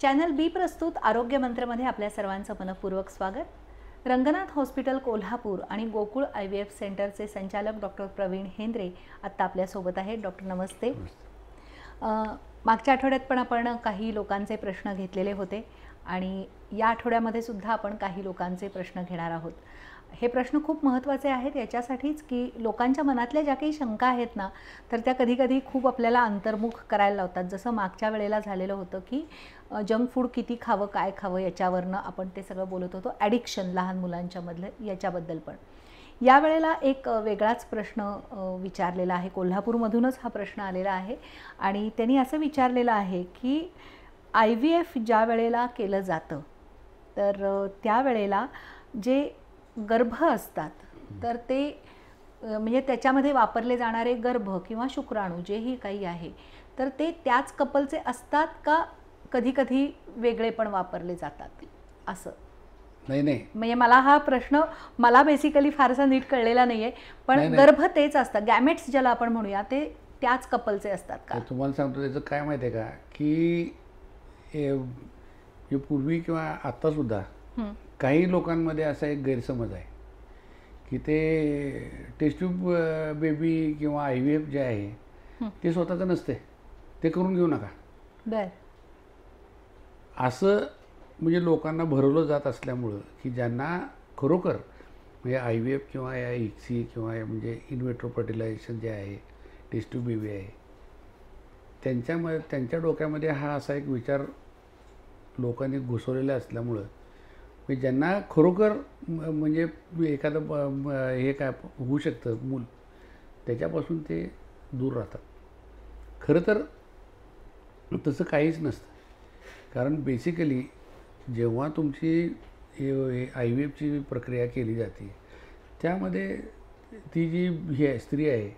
Channel बी प्रस्तुत आरोग्य मंत्रमध्ये आपल्या सर्वांचं मनपूर्वक स्वागत। रंगनाथ हॉस्पिटल कोल्हापूर आणि गोकुळ IVF सेंटरचे संचालक डॉक्टर प्रवीण हेंद्रे आता आपल्यासोबत आहेत। डॉक्टर नमस्ते। मागच्या आठवड्यात पण आपण काही लोकांचे प्रश्न घेतलेले होते आणि या आठवड्यामध्ये सुद्धा आपण काही लोकांचे प्रश्न घेणार आहोत। हे प्रश्न खूप महत्त्वाचे आहेत याच्यासाठीच की लोकांच्या मनातल्या ज्या काही शंका आहेत ना, तर त्या कधी-कधी खूप आपल्याला अंतर्मुख करायला लावतात। जसं मागच्या वेळेला झालेलं होतं की जंक फूड किती खावं, काय खावं याच्यावरनं आपण ते सगळं बोलत होतो। ॲडिक्शन लहान मुलांच्या मधलं याच्याबद्दल पण यावेळेला एक वेगळाच प्रश्न विचारलेला आहे। कोल्हापूरमधूनच हा प्रश्न आलेला आहे आणि त्यांनी असं विचारलेलं आहे की IVF ज्या वेळेला केलं जातं तर त्यावेळेला जे गर्भ असतात तर ते म्हणजे त्याच्यामध्ये वापरले जाणारे गर्भ किंवा शुक्राणू जेही काही आहे तर ते त्याच कपलचे असतात का कधी-कधी वेगळे पण वापरले जातात असं? नाही म्हणजे मला हा प्रश्न बेसिकली फारसा नीट कळलेला नाहीये, पण गर्भ तेच असतात, गॅमेट्स ज्याला आपण म्हणूया ते त्याच कपलचे असतात का? तुम्हाला सांगतो त्याचं काय माहिती आहे का की पूर्वी किंवा आता सुद्धा काही लोकांमध्ये असा एक गैरसमज आहे की ते टेस्ट ट्यूब बेबी किंवा IVF जे आहे ते स्वतःचं नसते, ते करून घेऊ नका बर असं म्हणजे लोकांना भरवलं जात असल्यामुळं की ज्यांना खरोखर म्हणजे IVF किंवा या ICSI किंवा म्हणजे इनव्हिट्रो फर्टिलायझेशन जे आहे टेस्ट ट्यूब बेबी आहे त्यांच्या डोक्यामध्ये हा असा एक विचार लोकांनी घुसवलेला असल्यामुळं म्हणजे ज्यांना खरोखर म्हणजे एखादं हे काय होऊ शकतं मूल त्याच्यापासून ते दूर राहतात। खरं तर तसं काहीच नसतं, कारण बेसिकली जेव्हा तुमची IVFची प्रक्रिया केली जाते त्यामध्ये ती जी ही आहे स्त्री आहे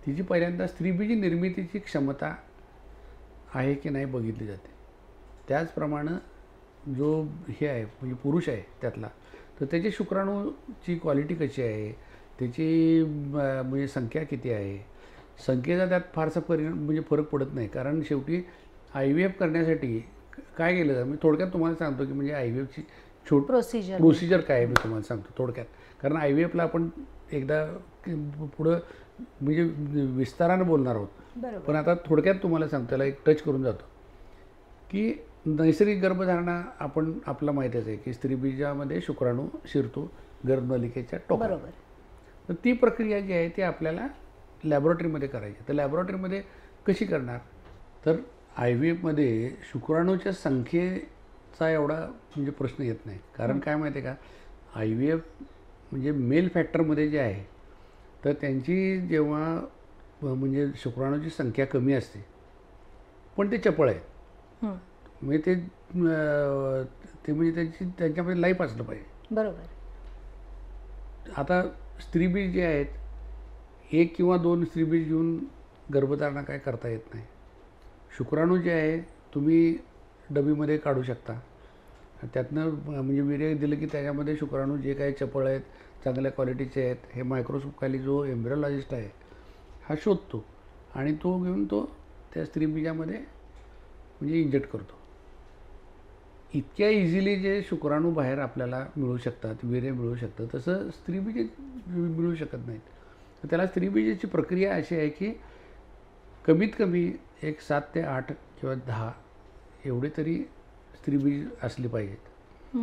तिची पहिल्यांदा स्त्रीबीजी निर्मितीची क्षमता आहे की नाही बघितली जाते। त्याचप्रमाणे जो हे आहे म्हणजे पुरुष आहे त्यातला तर त्याची शुक्राणूची क्वालिटी कशी आहे, त्याची म्हणजे संख्या किती आहे, संख्येचा त्यात फारसा म्हणजे फरक पडत नाही। कारण शेवटी IVF करण्यासाठी काय केलं जातं मी थोडक्यात तुम्हाला सांगतो की म्हणजे IVFची प्रोसिजर काय आहे मी तुम्हाला सांगतो थोडक्यात, कारण IVFला आपण एकदा पुढं म्हणजे विस्तारानं बोलणार आहोत, पण आता थोडक्यात तुम्हाला सांगतो त्याला एक टच करून जातो की नैसर्गिक गर्भधारणा आपण आपला माहितीच आहे की स्त्रीबीजामध्ये शुक्राणू शिरतो गर्भनलिकेच्या टोकावर। तर ती प्रक्रिया जी आहे ती आपल्याला लॅबोरेटरीमध्ये करायची। तर लॅबोरेटरीमध्ये कशी करणार, तर IVFमध्ये शुक्राणूच्या संख्येचा एवढा म्हणजे प्रश्न येत नाही, कारण काय माहिती आहे का IVF म्हणजे मेल फॅक्टरमध्ये जे आहे तर त्यांची जेव्हा म्हणजे शुक्राणूची संख्या कमी असते पण ते चपळ आहे म्हणजे ते म्हणजे त्यांच्यामध्ये लाईफ असलं पाहिजे। बरोबर। आता स्त्रीबीज जे आहेत एक किंवा दोन स्त्रीबीज घेऊन गर्भधारणा काय करता येत नाही। शुक्राणू जे आहे तुम्ही डबीमध्ये काढू शकता, त्यातनं म्हणजे वीर्य दिलं की त्याच्यामध्ये शुक्राणू जे काही चपळ आहेत चांगल्या क्वालिटीचे आहेत हे मायक्रोस्कोप खाली जो एम्ब्रियोलॉजिस्ट आहे हा शोधतो आणि तो घेऊन तो त्या स्त्रीबीजामध्ये म्हणजे इंजेक्ट करतो। इतक्या इझिली जे शुक्राणू बाहेर आपल्याला मिळू शकतात, वीर्य मिळू शकतं, तसं स्त्रीबीज मिळू शकत नाहीत। तर त्याला स्त्रीबीजाची प्रक्रिया अशी आहे की कमीत कमी एक 7 ते 8 किंवा 10 एवढे तरी स्त्रीबीज असली पाहिजेत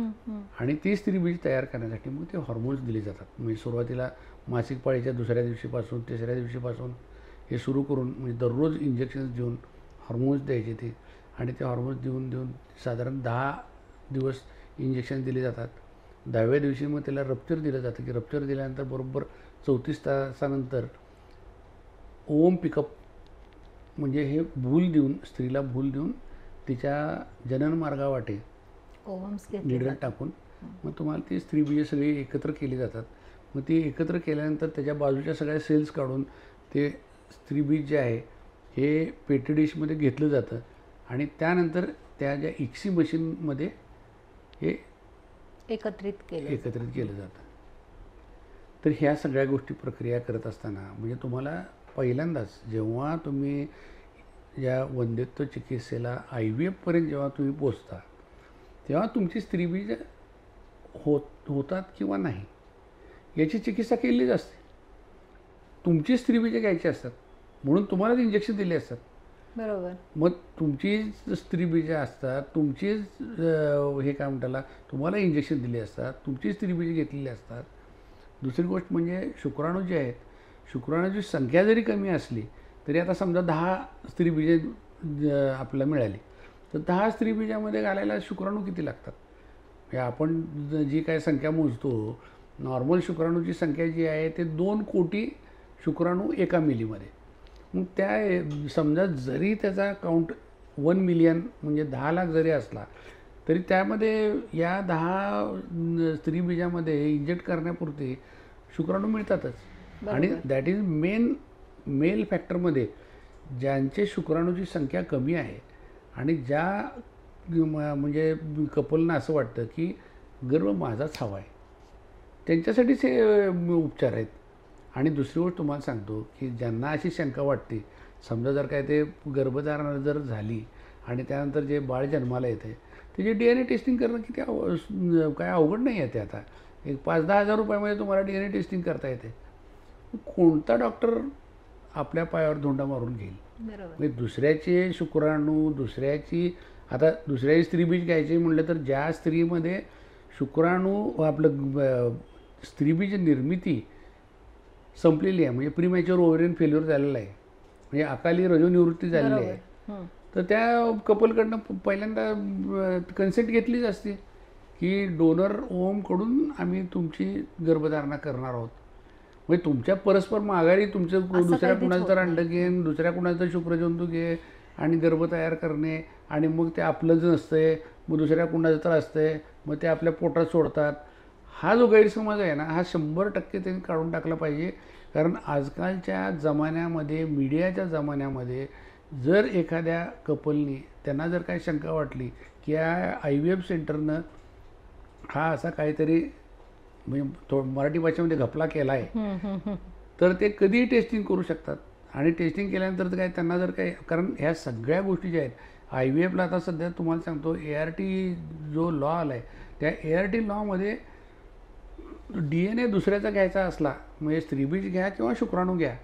आणि ती स्त्रीबीज तयार करण्यासाठी मग ते हॉर्मोन्स दिले जातात। म्हणजे सुरुवातीला मासिक पाळीच्या दुसऱ्या दिवशीपासून तिसऱ्या दिवशीपासून हे सुरू करून म्हणजे दररोज इंजेक्शन्स देऊन हॉर्मोन्स द्यायचे ते आणि ते हॉर्मोन्स देऊन साधारण 10 दिवस इंजेक्शन दिले जातात। 10व्या दिवशी मग त्याला रप्चर दिलं जातं की रप्चर दिल्यानंतर बरोबर 34 तासानंतर ओम पिकअप म्हणजे हे भूल देऊन स्त्रीला भूल देऊन तिच्या जनन मार्गावाटे निडर टाकून मग तुम्हाला ती स्त्रीबीजे सगळी एकत्र केली जातात। मग ती एकत्र केल्यानंतर त्याच्या बाजूच्या सगळ्या सेल्स काढून ते स्त्रीबीज जे आहे हे पेटी डिशमध्ये घेतलं जातं आणि त्यानंतर त्या ज्या ICSI मशीनमध्ये हे एकत्रित केलं जातं। तर ह्या सगळ्या गोष्टी प्रक्रिया करत असताना म्हणजे तुम्हाला पहिल्यांदाच जेव्हा तुम्ही या वंध्यत्व चिकित्सेला IVFपर्यंत जेव्हा तुम्ही पोचता तेव्हा तुमची स्त्रीबीज होतात किंवा नाही याची चिकित्सा केलेलीच असते. तुमची स्त्रीबीज घ्यायची असतात म्हणून तुम्हालाच इंजेक्शन दिले असतात. बरोबर. मग तुमची स्त्रीबीज असतात, तुमचीच हे काय म्हणताला तुम्हाला इंजेक्शन दिले असतात, तुमची स्त्रीबीज घेतलेली असतात. दुसरी गोष्ट म्हणजे शुक्राणू जे आहेत, शुक्राणूची संख्या जरी कमी असली तरी आता समजा 10 स्त्रीबीजे आपल्याला मिळाली तर 10 स्त्रीबीजामध्ये घालायला शुक्राणू किती लागतात. हे आपण जी काय संख्या मोजतो, नॉर्मल शुक्राणूची संख्या जी आहे ते 2 कोटी शुक्राणू एका मिलीमध्ये. मग त्या समजा जरी त्याचा काउंट 1 मिलियन म्हणजे 10 लाख जरी असला तरी त्यामध्ये या 10 स्त्रीबीजामध्ये इंजेक्ट करण्यापुरते शुक्राणू मिळतातच. आणि दॅट इज मेल फॅक्टरमध्ये ज्यांचे शुक्राणूची संख्या कमी आहे आणि ज्या म्हणजे कपलना असं वाटतं की गर्भ माझाच हवा आहे त्यांच्यासाठीच हे उपचार आहेत. आणि दुसरी गोष्ट तुम्हाला सांगतो की ज्यांना अशी शंका वाटते, समजा जर काय ते गर्भधारणा जर झाली आणि त्यानंतर जे बाळ जन्माला येते त्याची DNA टेस्टिंग करणं किती काय अवघड नाही आहे. ते आता एक 5-10 हजार रुपयामध्ये तुम्हाला DNA टेस्टिंग करता येते. कोणता डॉक्टर आपल्या पायावर धोंडा मारून घेईल. म्हणजे दुसऱ्याचे शुक्राणू आता दुसऱ्याची स्त्रीबीज घ्यायची म्हटलं तर ज्या स्त्रीमध्ये शुक्राणू आपलं स्त्रीबीज निर्मिती संपलेली आहे म्हणजे प्रीमॅच्युअर ओव्हरियन फेल्युअर झालेला आहे म्हणजे अकाली रजोनिवृत्ती झालेली आहे तर त्या कपलकडनं पहिल्यांदा कन्सेंट घेतलीच असते की डोनर ओमकडून आम्ही तुमची गर्भधारणा करणार आहोत. म्हणजे तुमच्या परस्पर माघारी तुमचं दुसऱ्या कुणाचं तर अंड घेईन, दुसऱ्या कुणाचं शुक्रजंतू घे आणि गर्भ तयार करणे आणि मग ते आपलंच नसतंय, मग दुसऱ्या कुणाचं तर असतंय, मग ते आपल्या पोटात सोडतात. हा जो गैरसमज आहे ना, हा 100% त्यांनी काढून टाकला पाहिजे. कारण आजकालच्या जमान्यामध्ये, मीडियाच्या जमान्यामध्ये जर एखाद्या कपलनी त्यांना जर काही शंका वाटली की या IVF सेंटरनं हा असा काहीतरी म्हणजे मराठी भाषेमध्ये घपला केला आहे तर ते कधीही टेस्टिंग करू शकतात. आणि टेस्टिंग केल्यानंतर काय त्यांना जर काही, कारण ह्या सगळ्या गोष्टी ज्या आहेत IVFला आता सध्या तुम्हाला सांगतो ART जो लॉ आला आहे त्या ART लॉमध्ये DNA दुसऱ्याचा घ्यायचा असला म्हणजे स्त्रीबीज घ्या किंवा शुक्राणू घ्या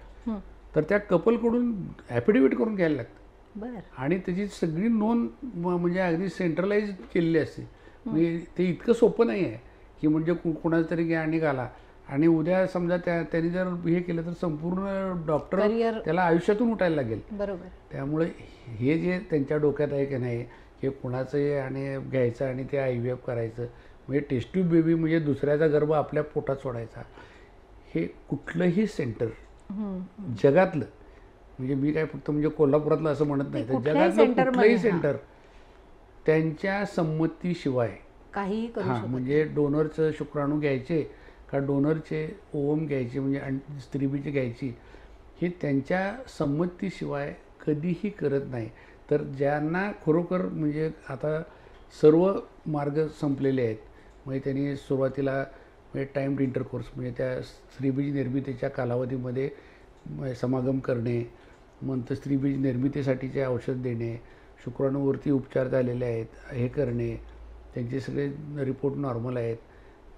तर त्या कपलकडून ॲफिडेविट करून घ्यायला लागतं आणि त्याची सगळी नोंद म्हणजे अगदी सेंट्रलाइज केलेली असते. म्हणजे ते इतकं सोपं नाही आहे की म्हणजे कुणाचं तरी घ्या आणि घाला आणि उद्या समजा त्यांनी जर हे केलं तर संपूर्ण डॉक्टर त्याला आयुष्यातून उठायला लागेल. बरोबर. त्यामुळे हे जे त्यांच्या डोक्यात आहे की नाही की कुणाचं आणि घ्यायचं आणि ते IVF करायचं म्हणजे टेस्ट ट्यूब बेबी म्हणजे दुसऱ्याचा गर्भ आपल्या पोटात सोडायचा, हे कुठलंही सेंटर जगातलं म्हणजे मी काय फक्त म्हणजे कोल्हापुरातलं असं म्हणत नाही तर जगातलं कुठलंही सेंटर त्यांच्या संमतीशिवाय काही म्हणजे डोनरचं शुक्राणू घ्यायचे का डोनरचे ओव्हम घ्यायचे म्हणजे स्त्रीबीज घ्यायची हे त्यांच्या संमतीशिवाय कधीही करत नाही. तर ज्यांना खरोखर म्हणजे आता सर्व मार्ग संपलेले आहेत म्हणजे त्यांनी सुरुवातीला म्हणजे टाईम्ड इंटरकोर्स म्हणजे त्या स्त्रीबीज निर्मितीच्या कालावधीमध्ये समागम करणे, नंतर स्त्रीबीज निर्मितीसाठीचे औषध देणे, शुक्राणूवरती उपचार झालेले आहेत हे करणे, त्यांचे सगळे रिपोर्ट नॉर्मल आहेत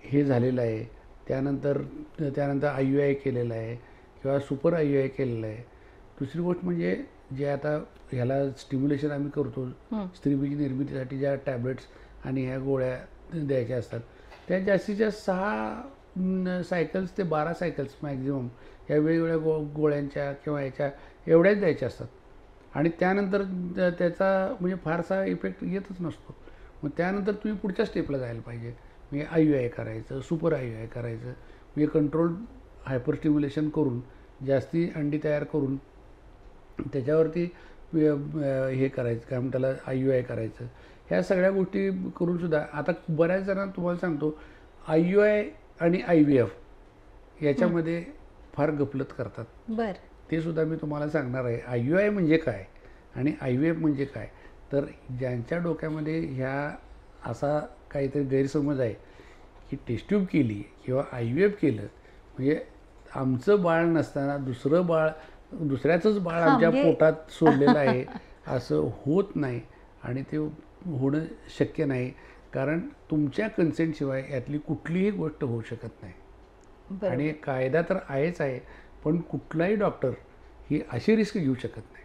हे झालेलं आहे. त्यानंतर IUI केलेलं आहे किंवा सुपर IUI केलेलं आहे. दुसरी गोष्ट म्हणजे जे आता ह्याला स्टिम्युलेशन आम्ही करतो स्त्रीबीज निर्मितीसाठी ज्या टॅबलेट्स आणि ह्या गोळ्या द्यायच्या असतात त्या जास्तीत जास्त 6 सायकल्स ते 12 सायकल्स मॅक्झिमम या वेगवेगळ्या गोळ्यांच्या किंवा ह्याच्या एवढ्याच द्यायच्या असतात आणि त्यानंतर त्याचा म्हणजे फारसा इफेक्ट येतच नसतो. मग त्यानंतर तुम्ही पुढच्या स्टेपला जायला पाहिजे म्हणजे IUI करायचं, सुपर IUI करायचं म्हणजे कंट्रोल हायपर स्टिम्युलेशन करून जास्ती अंडी तयार करून त्याच्यावरती हे करायचं काय म्हणतात त्याला IUI करायचं. ह्या सगळ्या गोष्टी करूनसुद्धा आता बऱ्याच जणांना तुम्हाला सांगतो IUI आणि IVF याच्यामध्ये फार गफलत करतात. ते सुद्धा मी तुम्हाला सांगणार आहे. IUI म्हणजे काय आणि IVF म्हणजे काय, तर ज्यांच्या डोक्यामध्ये ह्या असा काहीतरी गैरसमज आहे की टेस्ट ट्यूब केली किंवा IVF केलं म्हणजे आमचं बाळ नसताना दुसरं बाळ दुसऱ्याचंच बाळ हां, आमच्या म्हणजे पोटात सोडलेलं आहे असं होत नाही आणि ते होणं शक्य नाही, कारण तुमच्या कन्सेंटशिवाय यातली कुठलीही गोष्ट होऊ शकत नाही. बरोबर. आणि कायदा तर आहेच आहे, पण कुठलाही डॉक्टर ही अशी रिस्क घेऊ शकत नाही.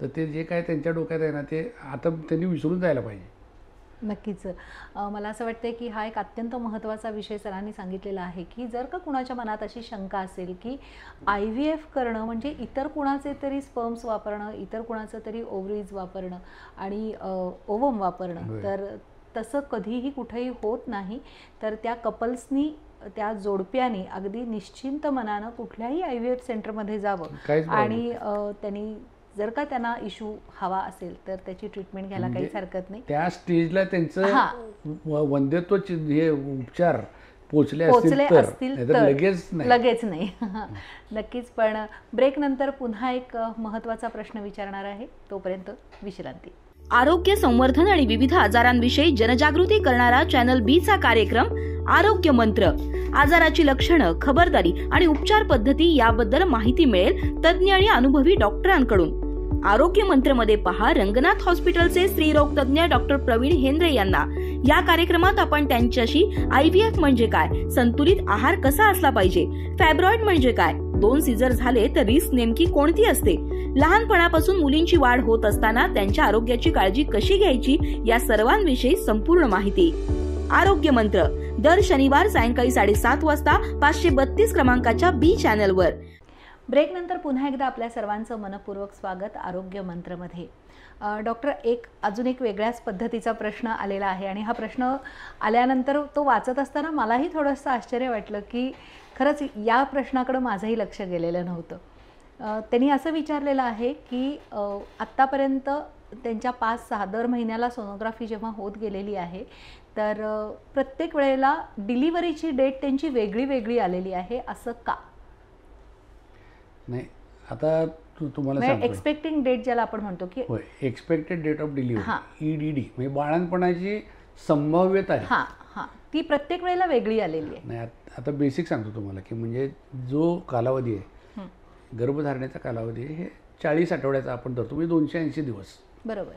तर ते जे काय त्यांच्या डोक्यात आहे ना, ते आता त्यांनी विसरून जायला पाहिजे. नक्कीच. मला असं वाटतंय की हा एक अत्यंत महत्त्वाचा विषय सरांनी सांगितलेला आहे, की जर का कुणाच्या मनात अशी शंका असेल की IVF करणं म्हणजे इतर कुणाचे तरी स्पर्म्स वापरणं, इतर कुणाचं तरी ओव्हरीज वापरणं आणि ओवम वापरणं, होय. तर तसं कधीही कुठेही होत नाही. तर त्या कपल्सनी, त्या जोडप्यानी अगदी निश्चिंत मनानं कुठल्याही IVF सेंटरमध्ये जावं काहीच प्रॉब्लेम आणि त्यांनी जर का त्यांना इश्यू हवा असेल तर त्याची ट्रीटमेंट घ्यायला म्हणजे काहीच हरकत नाही. त्या स्टेजला त्यांचं हां. वंध्यत्व हे उपचार पोचले पोचले असतील असतील नाहीतर तर लगेच नाही. लगेच नाही. नक्कीच. पण ब्रेक नंतर पुन्हा एक महत्त्वाचा प्रश्न विचारणार आहे, तोपर्यंत विश्रांती. आरोग्य संवर्धन आणि विविध आजारांविषयी जनजागृती करणारा चॅनल बी चा कार्यक्रम आरोग्य मंत्र. आजाराची लक्षणं, खबरदारी आणि उपचार पद्धती याबद्दल माहिती मिळेल तज्ज्ञ आणि अनुभवी डॉक्टरांकडून. आरोग्य मंत्र मध्ये पहा रंगनाथ हॉस्पिटलचे स्त्रीरोग तज्ज्ञ डॉक्टर प्रवीण हेंद्रे यांना. या कार्यक्रमात आपण त्यांच्याशी IVF म्हणजे काय, संतुलित आहार कसा असला पाहिजे, फॅब्रॉइड म्हणजे काय, 2 सीझर झाले तर रिस्क नेमकी कोणती असते, लहानपणापासून मुलींची वाढ होत असताना त्यांच्या आरोग्याची काळजी कशी घ्यायची, या सर्वांविषयी संपूर्ण माहिती. आरोग्य मंत्र दर शनिवार सायंकाळी 7:30 वाजता 532 क्रमांकाच्या बी चॅनलवर. ब्रेक नंतर पुन्हा एकदा आपल्या सर्वांचं मनपूर्वक स्वागत आरोग्य मंत्रमध्ये. डॉक्टर, अजून एक वेगळ्याच पद्धतीचा प्रश्न आलेला आहे आणि हा प्रश्न आल्यानंतर तो वाचत असताना मलाही थोडंसं आश्चर्य वाटलं की खरंच या प्रश्नाकडं माझंही लक्ष गेलेलं नव्हतं. त्यांनी असं विचारलेलं आहे की आत्तापर्यंत त्यांच्या 5-6 दर महिन्याला सोनोग्राफी जेव्हा होत गेलेली आहे, तर प्रत्येक वेळेला डिलिव्हरीची डेट त्यांची वेगळी वेगळी आलेली आहे, असं का? नाही, आता तुम्हाला म्हणजे सांगतो. एक्सपेक्टिंग डेट ज्याला आपण म्हणतो की होय, एक्सपेक्टेड डेट ऑफ हां. डिलिव्हरी EDD म्हणजे बाळंतपणाची संभाव्यता आहे. हां हां ती प्रत्येक वेळेला वेगळी आलेली आहे. नाही, आता बेसिक सांगतो तुम्हाला की म्हणजे जो कालावधी आहे, गर्भधारणेचा कालावधी आहे, हे 40 आठवड्याचा आपण धरतो, म्हणजे 280 दिवस. बरोबर.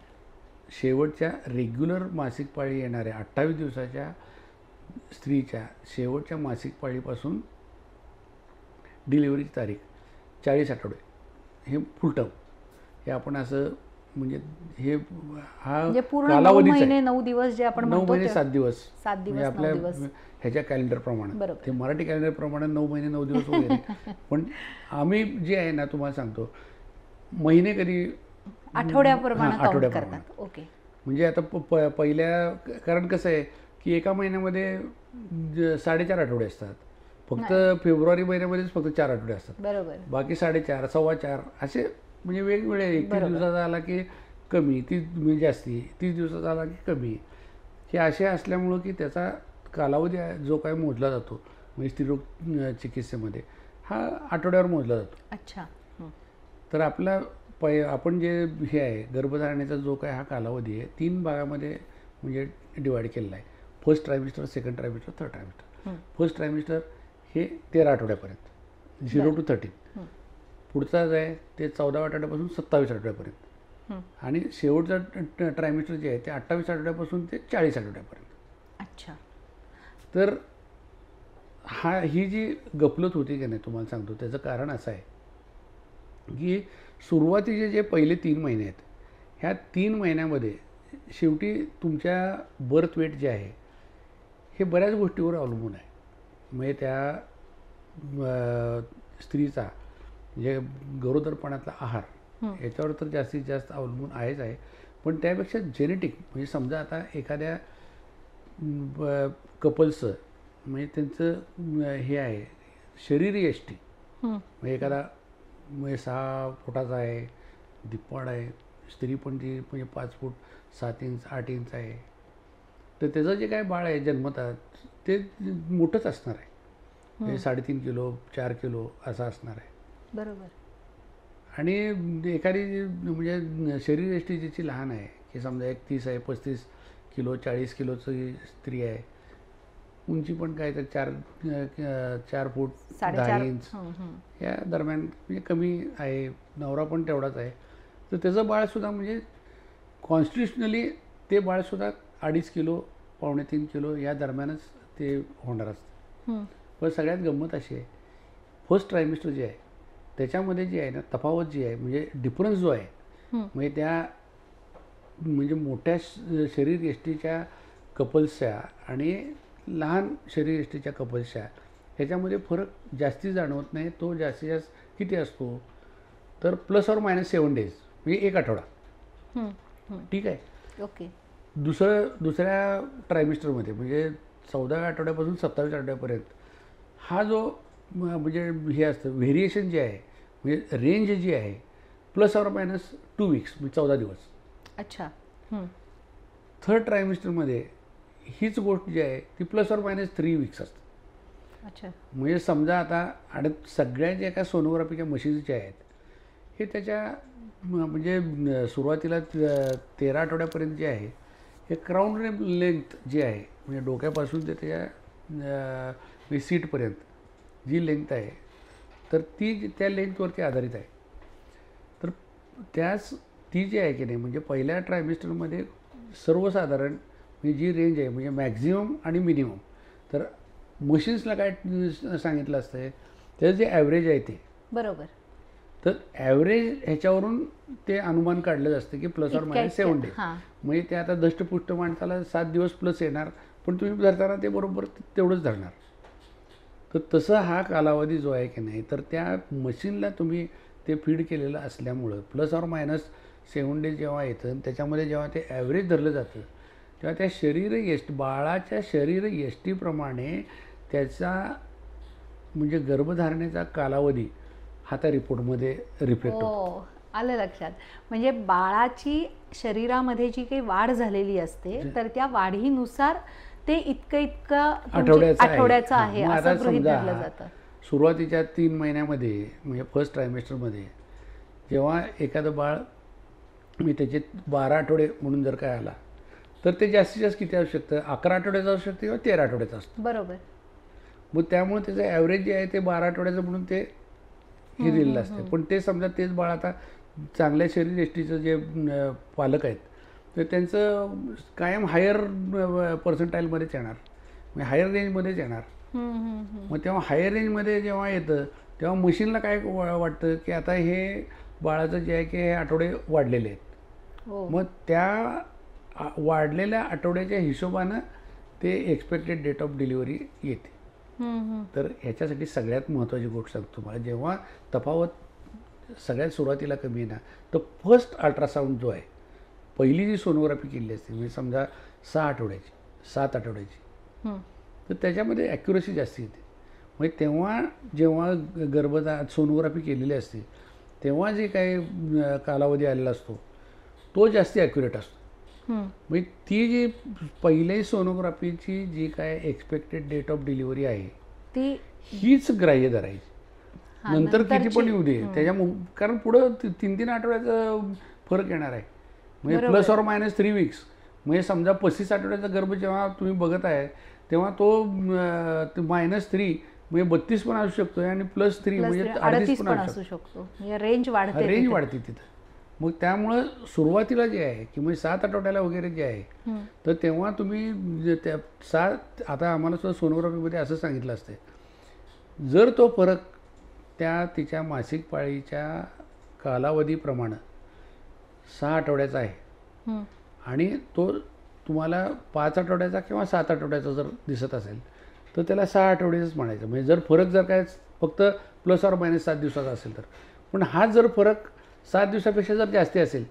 शेवटच्या रेग्युलर मासिक पाळी येणाऱ्या 28 दिवसाच्या स्त्रीच्या शेवटच्या मासिक पाळीपासून डिलिव्हरीची तारीख 40 आठवडे, हे फुल टर्म. हे आपण असं म्हणजे हे हा म्हणजे पूर्ण 9 कालावधीच आहे. महिने 9 दिवस जे आपण 9 म्हणतो महिने ते 7 दिवस 7 म्हणजे दिवस 9 आपल्या दिवस. ह्याच्या कॅलेंडरप्रमाणे. बरोबर. ते मराठी कॅलेंडरप्रमाणे 9 महिने 9 दिवस वगैरे. पण आम्ही जे आहे ना, तुम्हाला सांगतो, महिने कधी आठवड्याप्रमाणे हां, काउंट आठवड्याप्रमाणे. करतात. ओके. म्हणजे आता पहिल्या, कारण कसं आहे की एका महिन्यामध्ये 4.5 आठवडे असतात. फक्त फेब्रुवारी महिन्यामध्येच फक्त 4 आठवडे असतात. बरोबर. बाकी 4.5, 4.25 असे म्हणजे वेगवेगळे. 31 बरोबर. दिवसाचा आला की कमी, 30 जास्ती, 30 दिवसाचा आला की कमी. हे असे असल्यामुळं की त्याचा कालावधी जो काय मोजला जातो म्हणजे स्त्रीरोग चिकित्सेमध्ये, हा आठवड्यावर मोजला जातो. अच्छा. तर आपला आपण जे हे आहे गर्भधारणेचा जो काय हा कालावधी आहे 3 भागामध्ये म्हणजे डिवाईड केलेला आहे. First trimester, second trimester, third trimester. First trimester हे 13 आठवड्यापर्यंत, 0 to 13. पुढचा जो आहे ते 14व्या आठवड्यापासून 27 आठवड्यापर्यंत. आणि शेवटचं ट्रायमिस्टर जे आहे ते 28 आठवड्यापासून ते 40 आठवड्यापर्यंत. अच्छा. तर ही जी गफलत होती की नाही, तुम्हाला सांगतो त्याचं कारण असं आहे की सुरुवातीचे जे पहिले 3 महिने आहेत, ह्या 3 महिन्यामध्ये शेवटी तुमच्या बर्थ वेट जे आहे हे बऱ्याच गोष्टीवर अवलंबून आहे. म्हणजे त्या स्त्रीचा म्हणजे गरोदरपणातला आहार याच्यावर तर जास्तीत जास्त अवलंबून आहेच आहे. पण त्यापेक्षा जेनेटिक, म्हणजे समजा आता एखाद्या कपल्सचं म्हणजे त्यांचं हे आहे शरीरयष्टी, म्हणजे एखादा म्हणजे 6 फुटाचा आहे, धिप्पाड आहे, स्त्री पण ती म्हणजे 5 फूट 7 इंच 8 इंच आहे, तर त्याचं जे काय बाळ आहे जन्मतात ते मोठंच असणार आहे. म्हणजे 3.5 किलो 4 किलो असं असणार आहे. बरोबर. आणि एखादी म्हणजे शरीरयष्टी जिची लहान आहे की समजा 31 आहे, 35 किलो 40 किलोची स्त्री आहे, उंची पण काय तर 4 फूट 4.5 10 इंच या दरम्यान म्हणजे कमी आहे. नवरा पण तेवढाच आहे. तर त्याचं बाळसुद्धा म्हणजे कॉन्स्टिट्युशनली ते बाळसुद्धा 2.5 किलो 2.25 किलो या दरम्यानच ते होणार असतं. पण सगळ्यात गंमत अशी आहे, फर्स्ट ट्रायमिस्टर जे आहे त्याच्यामध्ये जी आहे ना तफावत जी आहे म्हणजे डिफरन्स जो आहे म्हणजे त्या म्हणजे मोठ्या शरीर यष्टीच्या कपल्सच्या आणि लहान शरीर यष्टीच्या कपल्सच्या ह्याच्यामध्ये फरक जास्ती जाणवत नाही. तो जास्तीत जास्त किती असतो तर ±7 डेज म्हणजे 1 आठवडा. ठीक आहे. ओके. दुसऱ्या ट्रायमिस्टरमध्ये म्हणजे 14व्या आठवड्यापासून 27व्या आठवड्यापर्यंत हा जो म्हणजे हे असतं व्हेरिएशन जे आहे म्हणजे रेंज जी आहे ±2 वीक्स म्हणजे 14 दिवस. अच्छा. थर्ड ट्रायमिस्टरमध्ये हीच गोष्ट जी आहे ती ±3 वीक्स असते. अच्छा. म्हणजे समजा आता आणि सगळ्या ज्या काय सोनोग्राफीच्या मशीन्स ज्या आहेत हे त्याच्या म्हणजे सुरुवातीला 13 आठवड्यापर्यंत जे आहे हे क्राऊन लेंथ जी आहे म्हणजे डोक्यापासून ते त्याच्या सीटपर्यंत जी लेंथ आहे तर ती त्या लेंथवरती आधारित आहे. तर ती जी आहे की नाही म्हणजे पहिल्या ट्रायमिस्टरमध्ये सर्वसाधारण म्हणजे जी रेंज आहे म्हणजे मॅक्झिमम आणि मिनिमम तर मशीन्सला काय सांगितलं असतं त्याचं जे ॲव्हरेज आहे ते बरोबर. तर ॲव्हरेज ह्याच्यावरून ते अनुमान काढलं असतं की ±7 डेज. म्हणजे ते आता दष्टपुष्ट माणसाला 7 दिवस प्लस येणार पण तुम्ही धरताना ते बरोबर तेवढंच धरणार. तर तसं हा कालावधी जो आहे की नाही तर त्या मशीनला तुम्ही ते फीड केलेलं असल्यामुळं ±7 डेज जेव्हा येतं त्याच्यामध्ये जेव्हा ते ॲव्हरेज धरलं जातं तेव्हा त्या बाळाच्या शरीर यष्टीप्रमाणे त्याचा म्हणजे गर्भधारणेचा कालावधी हा त्या रिपोर्टमध्ये रिफ्लेक्ट होतो. आलं लक्षात. म्हणजे बाळाची शरीरामध्ये जी काही वाढ झालेली असते तर त्या वाढीनुसार ते इतकं आठवड्याचं आहे असं गृहीत धरलं जातं. सुरुवातीच्या 3 महिन्यामध्ये म्हणजे फर्स्ट ट्रायमिस्टरमध्ये जेव्हा एखादं बाळ मी त्याचे 12 आठवडे म्हणून जर काय आला तर ते जास्तीत जास्त किती असू शकतं 11 आठवड्याचं असू शकतं किंवा 13 आठवड्याचं असतं. बरोबर. मग त्यामुळे त्याचं ॲव्हरेज जे आहे ते 12 आठवड्याचं म्हणून ते हे दिलेलं असतं. पण ते समजा तेच बाळ आता चांगल्या शरीर यष्टीचं जे पालक आहेत तर त्यांचं कायम हायर पर्सेंटाईलमध्येच येणार म्हणजे हायर रेंजमध्येच येणार. मग तेव्हा हायर रेंजमध्ये जेव्हा येतं तेव्हा मशीनला काय वाटतं की आता हे बाळाचं जे आहे की हे आठवडे वाढलेले आहेत. मग त्या वाढलेल्या आठवड्याच्या हिशोबानं ते एक्सपेक्टेड डेट ऑफ डिलिव्हरी येते. तर ह्याच्यासाठी सगळ्यात महत्त्वाची गोष्ट सांगतो तुम्हाला जेव्हा तफावत सगळ्यात सुरुवातीला कमी आहे ना तर फर्स्ट अल्ट्रासाऊंड जो आहे पहिली जी सोनोग्राफी केली असते म्हणजे समजा 7 आठवड्याची तर त्याच्यामध्ये ॲक्युरसी जास्ती येते. म्हणजे तेव्हा जेव्हा सोनोग्राफी केलेली असते तेव्हा जे काही कालावधी आलेला असतो तो जास्ती ॲक्युरेट असतो. म्हणजे ती जी पहिली सोनोग्राफीची जी काय एक्सपेक्टेड डेट ऑफ डिलिव्हरी आहे ती हीच ग्राह्य धरायची. नंतर किती पण येऊ दे कारण पुढं 3 आठवड्याचा फरक येणार आहे म्हणजे ±3 वीक्स. म्हणजे समजा 35 आठवड्याचा गर्भ जेव्हा तुम्ही बघत आहे तेव्हा तो -3 म्हणजे 32 पण असू शकतो आणि +3 म्हणजे 38 पण असू शकतो. रेंज वाढते तिथं. मग त्यामुळं सुरुवातीला जे आहे की म्हणजे 7 आठवड्याला वगैरे जे आहे तर तेव्हा तुम्ही त्या आता आम्हाला सुद्धा सोनोग्राफीमध्ये असं सांगितलं असतं जर तो फरक तिच्या मासिक पाळीच्या कालावधीप्रमाणे 6 आठवड्याचा आहे आणि तो तुम्हाला 5 आठवड्याचा किंवा 7 आठवड्याचा जर दिसत असेल तर त्याला 6 आठवड्याचंच म्हणायचं. म्हणजे जर फरक जर काय फक्त ±7 दिवसाचा असेल तर पण हा जर फरक 7 दिवसापेक्षा जर जास्ती असेल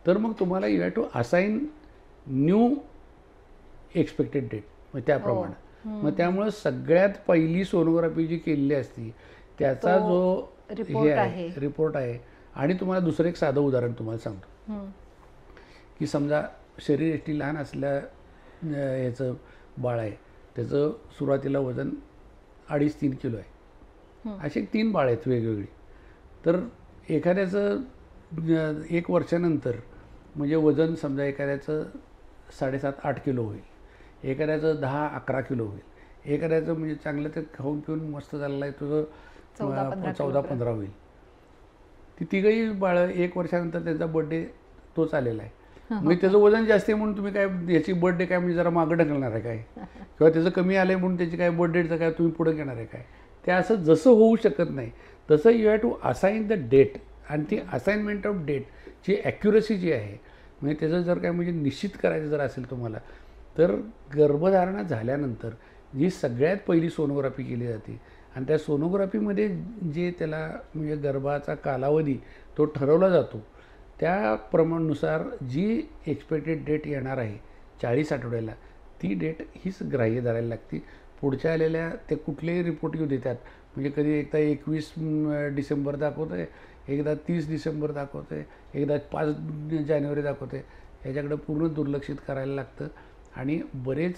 तर मग तुम्हाला you have to assign new expected date म्हणजे त्याप्रमाणे. मग त्यामुळं सगळ्यात पहिली सोनोग्राफी जी केलेली असती त्याचा जो रिपोर्ट आहे. आणि तुम्हाला दुसरं एक साधं उदाहरण तुम्हाला सांगतो की समजा शरीर यष्टी लहान असल्या ह्याचं बाळ आहे त्याचं सुरुवातीला वजन 2.5-3 किलो आहे. असे 3 बाळ आहेत वेगवेगळी. तर एखाद्याचं 1 वर्षानंतर म्हणजे वजन समजा एखाद्याचं 7.5-8 किलो होईल, एखाद्याचं 10-11 किलो होईल, एखाद्याचं म्हणजे चांगलं ते खाऊन पिऊन मस्त झालेलं आहे, तुझं 14-15 होईल. ती तिघही बाळं 1 वर्षानंतर त्यांचा बर्थडे तोच आलेला आहे. म्हणजे त्याचं वजन जास्त आहे म्हणून तुम्ही काय याची बर्थडे काय म्हणजे जरा मागं ढकलणार आहे काय, किंवा त्याचं कमी आलं आहे म्हणून त्याची काय बर्थडेचं काय तुम्ही पुढं घेणार आहे काय. ते असं जसं होऊ शकत नाही तसं you have to assign the date. आणि ती असाइनमेंट ऑफ डेटची ॲक्युरसी जी आहे, म्हणजे त्याचं जर काय म्हणजे निश्चित करायचं जर असेल तुम्हाला, तर गर्भधारणा झाल्यानंतर जी सगळ्यात पहिली सोनोग्राफी केली जाते आणि त्या सोनोग्राफीमध्ये जे त्याला म्हणजे गर्भाचा कालावधी तो ठरवला जातो, त्या प्रमाणानुसार जी एक्सपेक्टेड डेट येणार आहे 40 आठवड्याला, ती डेट हीच ग्राह्य धरायला लागते. पुढच्या आलेल्या ते कुठलेही रिपोर्ट येऊ देतात, म्हणजे कधी एकदा 21 डिसेंबर दाखवतं आहे, एकदा 30 डिसेंबर दाखवतं आहे, एकदा 5 जानेवारी दाखवतं आहे. याच्याकडं पूर्ण दुर्लक्षित करायला लागतं. आणि बरेच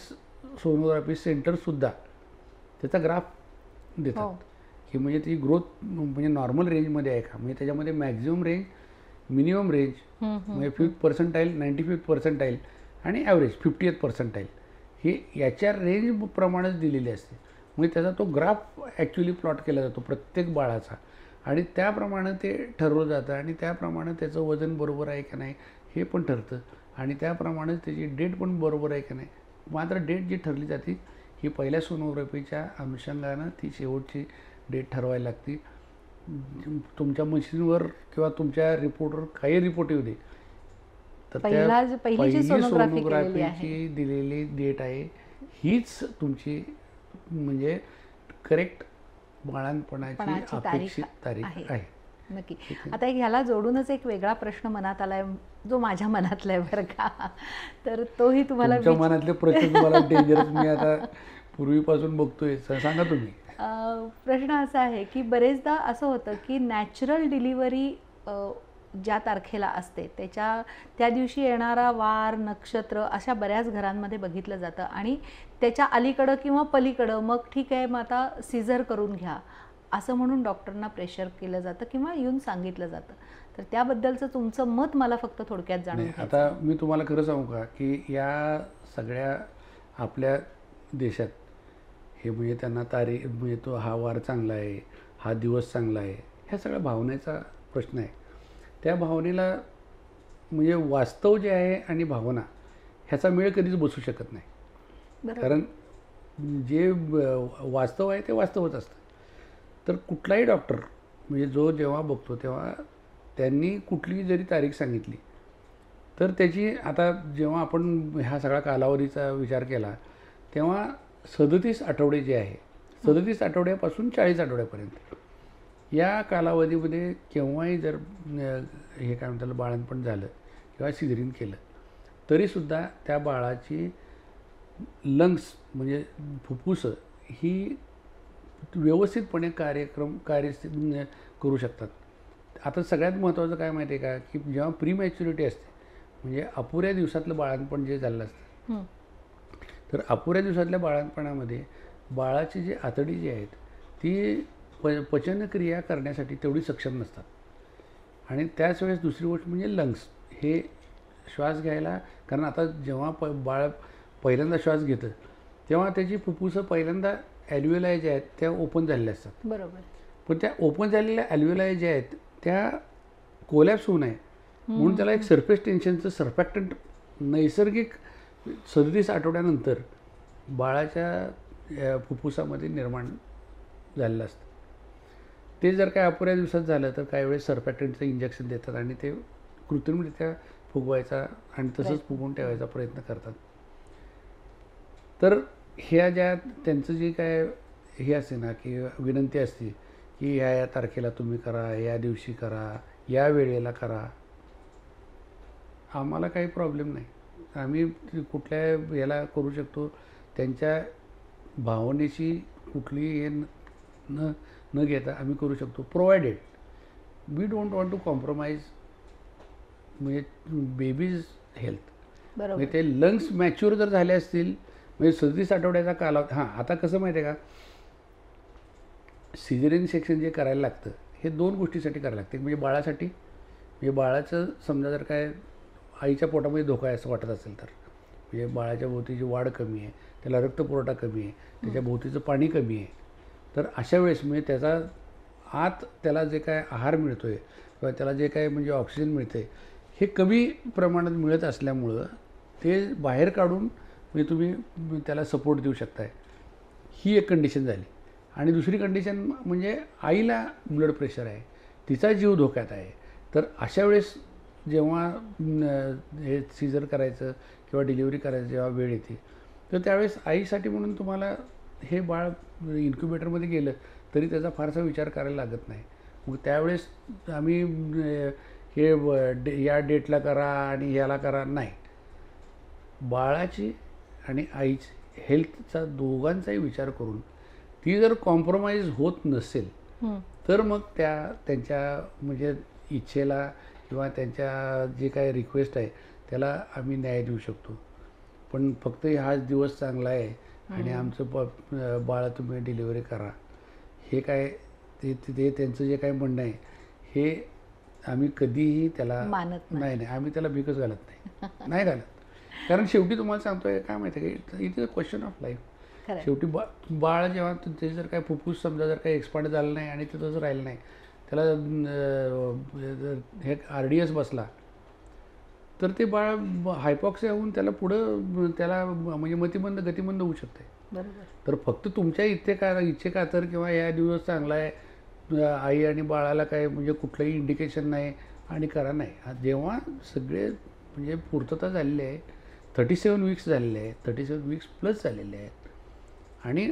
सोनोग्राफी सेंटरसुद्धा त्याचा ग्राफ देतात की म्हणजे ती ग्रोथ म्हणजे नॉर्मल रेंजमध्ये आहे का, म्हणजे त्याच्यामध्ये मॅक्झिमम रेंज, मिनिमम रेंज, म्हणजे 5th पर्सेंटाईल, 95th पर्सेंटाईल आणि ॲव्हरेज 50th पर्सेंटाईल, हे याच्या रेंजप्रमाणेच दिलेली असते. म्हणजे त्याचा तो ग्राफ ॲक्च्युली प्लॉट केला जातो प्रत्येक बाळाचा, आणि त्याप्रमाणे ते ठरवलं जातं आणि त्याप्रमाणे त्याचं वजन बरोबर आहे का नाही हे पण ठरतं, आणि त्याप्रमाणे त्याची डेट पण बरोबर आहे का नाही. मात्र डेट जी ठरली जाते ही पहिल्या सोनोग्राफीच्या अनुषंगानं ती शेवटची डेट ठरवायला लागते. तुमच्या मशीनवर किंवा तुमच्या रिपोर्टवर काही रिपोर्ट येऊ दे, तर त्या पहिली सोनोग्राफीची दिलेली डेट आहे हीच तुमची म्हणजे करेक्ट बाळंतपणाची अपेक्षित तारीख आहे. नक्की. आता ह्याला जोडूनच एक वेगळा प्रश्न मनात आलाय, जो माझ्या मनातला आहे बरं का, तर तोही तुम्हाला मनातले प्रश्न तुम्हाला डेंजरस मी आता पूर्वीपासून बघतोय, सांगा तुम्ही. प्रश्न असा आहे की बरेचदा असं होतं की नॅचरल डिलिव्हरी ज्या तारखेला असते त्या दिवशी येणारा वार, नक्षत्र अशा बऱ्याच घरांमध्ये बघितलं जातं, आणि त्याच्या अलीकडं किंवा पलीकडं मग ठीक आहे, मग आता सिझर करून घ्या असं म्हणून डॉक्टरना प्रेशर केलं जातं किंवा येऊन सांगितलं जातं. तर त्याबद्दलचं तुमचं मत मला फक्त थोडक्यात जाणून घ्यायचं. आता मी तुम्हाला खरं सांगू का की या सगळ्या आपल्या देशात हे म्हणजे त्यांना तारीख म्हणजे तो हा वार चांगला आहे, हा दिवस चांगला आहे, ह्या सगळ्या भावनेचा प्रश्न आहे. त्या भावनेला म्हणजे वास्तव जे आहे आणि भावना ह्याचा मेळ कधीच बसू शकत नाही, कारण जे वास्तव आहे ते वास्तवच असतं. तर कुठलाही डॉक्टर म्हणजे जो जेव्हा बघतो तेव्हा त्यांनी कुठलीही जरी तारीख सांगितली तर त्याची, आता जेव्हा आपण ह्या सगळ्या कालावधीचा विचार केला तेव्हा 37 आठवडे जे आहे, 37 आठवड्यापासून 40 आठवड्यापर्यंत या कालावधीमध्ये केव्हाही जर हे काय म्हणतात बाळंतपण झालं किंवा सिझरिंग केलं तरीसुद्धा त्या बाळाची लंग्स म्हणजे फुफ्फुसं ही व्यवस्थितपणे कार्य करू शकतात. आता सगळ्यात महत्त्वाचं काय माहिती आहे का की जेव्हा प्रीमॅच्युरिटी असते म्हणजे अपुऱ्या दिवसातलं बाळंतपण जे झालं असतं, तर अपुऱ्या दिवसातल्या बाळंतपणामध्ये बाळाची जी आतडी जी आहेत ती पचनक्रिया करण्यासाठी तेवढी सक्षम नसतात. आणि त्याच वेळेस दुसरी गोष्ट म्हणजे लंग्स, हे श्वास घ्यायला, कारण आता जेव्हा बाळ पहिल्यांदा श्वास घेतं तेव्हा त्याची फुफ्फुसं पहिल्यांदा ॲल्व्हिओलाय ज्या आहेत त्या ओपन झालेल्या असतात. बरोबर. पण त्या ओपन झालेल्या ॲल्व्हिओलाय ज्या आहेत त्या कोलॅप्स होऊ नये म्हणून त्याला एक सरफेस टेन्शनचं सर्फॅक्टंट नैसर्गिक 37 आठवड्यानंतर बाळाच्या फुफ्फुसामध्ये निर्माण झालेलं असतं. ते जर काय अपुऱ्या दिवसात झालं तर काही वेळेस सर्फॅक्टंटचं इंजेक्शन देतात आणि ते कृत्रिमरित्या फुगवायचा आणि तसंच फुगवून ठेवायचा प्रयत्न करतात. तर ह्या ज्या त्यांचं जे काय हे असते ना की विनंती असते की ह्या तारखेला तुम्ही करा, या दिवशी करा, या वेळेला करा, आम्हाला काही प्रॉब्लेम नाही, आम्ही कुठल्या याला करू शकतो. त्यांच्या भावनेची कुठली हे न घेता आम्ही करू शकतो, provided we don't want to compromise म्हणजे बेबीज हेल्थ. म्हणजे ते लंग्स मॅच्युअर जर झाले असतील म्हणजे 37 आठवड्याचा कालावधी. हां, आता कसं माहिती आहे का, सिझेरियन सेक्शन जे करायला लागतं हे 2 गोष्टीसाठी करायला लागते. म्हणजे बाळासाठी, म्हणजे बाळाचं समजा जर काय आईच्या पोटामध्ये धोका आहे असं वाटत असेल तर म्हणजे बाळाच्या भोवतीची वाढ कमी आहे, त्याला रक्तपुरवठा कमी आहे, त्याच्या भोवतीचं पाणी कमी आहे, तर अशा वेळेस म्हणजे त्याचा आत त्याला जे काय आहार मिळतो आहे किंवा त्याला जे काय म्हणजे ऑक्सिजन मिळते हे कमी प्रमाणात मिळत असल्यामुळं ते बाहेर काढून म्हणजे तुम्ही त्याला सपोर्ट देऊ शकताय. ही एक कंडिशन झाली. आणि दुसरी कंडिशन म्हणजे आईला ब्लड प्रेशर आहे, तिचा जीव धोक्यात आहे. तर अशा वेळेस जेव्हा हे सीझर करायचं किंवा डिलिव्हरी करायचं जेव्हा वेळ येते तर त्यावेळेस आईसाठी म्हणून तुम्हाला हे बाळ इन्क्युबेटरमध्ये गेलं तरी त्याचा फारसा विचार करायला लागत नाही. मग त्यावेळेस आम्ही हे या डेटला करा आणि ह्याला करा नाही. बाळाची आणि आईची हेल्थचा दोघांचाही विचार करून ती जर कॉम्प्रोमाइज होत नसेल तर मग त्यांच्या म्हणजे इच्छेला किंवा त्यांच्या जे काही रिक्वेस्ट आहे त्याला आम्ही न्याय देऊ शकतो. पण फक्त हाच दिवस चांगला आहे आणि आमचं बाळ तुम्ही डिलिव्हरी करा हे काय ते त्यांचं जे काही म्हणणं आहे हे आम्ही कधीही त्याला मानत नाही आम्ही त्याला भिकच घालत नाही घालत. कारण शेवटी तुम्हाला सांगतोय काय माहिती आहे की it is a question of life. शेवटी बाळ जेव्हा ते जर काय फुफ्फुस समजा जर काही एक्सपांड झालं नाही आणि ते तसं राहिलं नाही, त्याला हे RDS बसला तर ते बाळ हायपॉक्सिया होऊन त्याला पुढं त्याला म्हणजे गतिमंद होऊ शकते. तर फक्त तुमच्या इच्छे का तर किंवा या दिवस चांगला आहे आई आणि बाळाला काय म्हणजे कुठलंही इंडिकेशन नाही आणि करा नाही. जेव्हा सगळे म्हणजे पूर्तता झालेली आहे, 37 वीक्स झालेले आहेत, 37 वीक्स प्लस झालेले आहेत आणि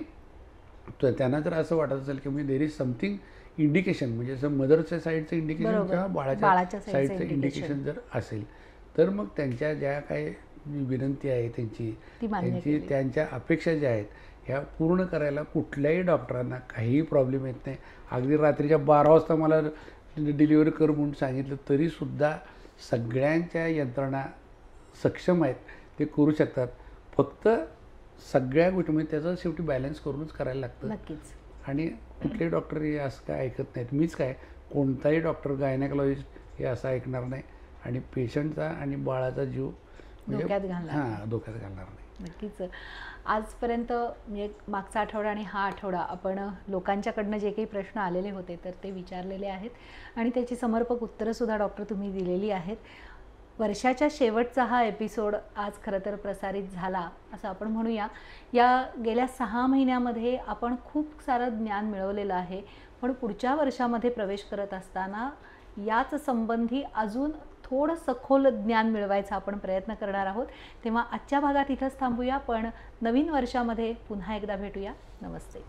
त्यांना जर असं वाटत असेल की म्हणजे देर इज समथिंग इंडिकेशन म्हणजे असं मदरच्या साईडचं इंडिकेशन किंवा बाळाच्या साईडचं इंडिकेशन जर असेल तर मग त्यांच्या ज्या काही विनंती आहे त्यांची त्यांच्या अपेक्षा ज्या आहेत ह्या पूर्ण करायला कुठल्याही डॉक्टरांना काहीही प्रॉब्लेम येत नाही. अगदी रात्रीच्या 12 वाजता मला डिलिव्हरी कर म्हणून सांगितलं तरीसुद्धा सगळ्यांच्या यंत्रणा सक्षम आहेत, ते करू शकतात. फक्त सगळ्या गोष्टी म्हणजे त्याचं शेवटी बॅलन्स करूनच करायला लागतं. नक्कीच. आणि कुठलेही डॉक्टर हे असं काय ऐकत नाहीत. मीच काय कोणताही डॉक्टर गायनेकॉलॉजिस्ट हे असं ऐकणार नाही आणि पेशंटचा आणि बाळाचा जीव धोक्यात घालणार नाही. नक्कीच. आजपर्यंत म्हणजे मागचा आठवडा आणि हा आठवडा आपण लोकांच्याकडनं जे काही प्रश्न आलेले होते तर ते विचारलेले आहेत आणि त्याची समर्पक उत्तरंसुद्धा डॉक्टर तुम्ही दिलेली आहेत. वर्षाच्या शेवटचा हा एपिसोड आज खरं तर प्रसारित झाला असं आपण म्हणूया. या गेल्या 6 महिन्यामध्ये आपण खूप सारं ज्ञान मिळवलेलं आहे, पण पुढच्या वर्षामध्ये प्रवेश करत असताना याच संबंधी अजून थोडं सखोल ज्ञान मिळवायचा आपण प्रयत्न करणार आहोत. तेव्हा आजच्या भागात इथंच थांबूया, पण नवीन वर्षामध्ये पुन्हा एकदा भेटूया. नमस्ते.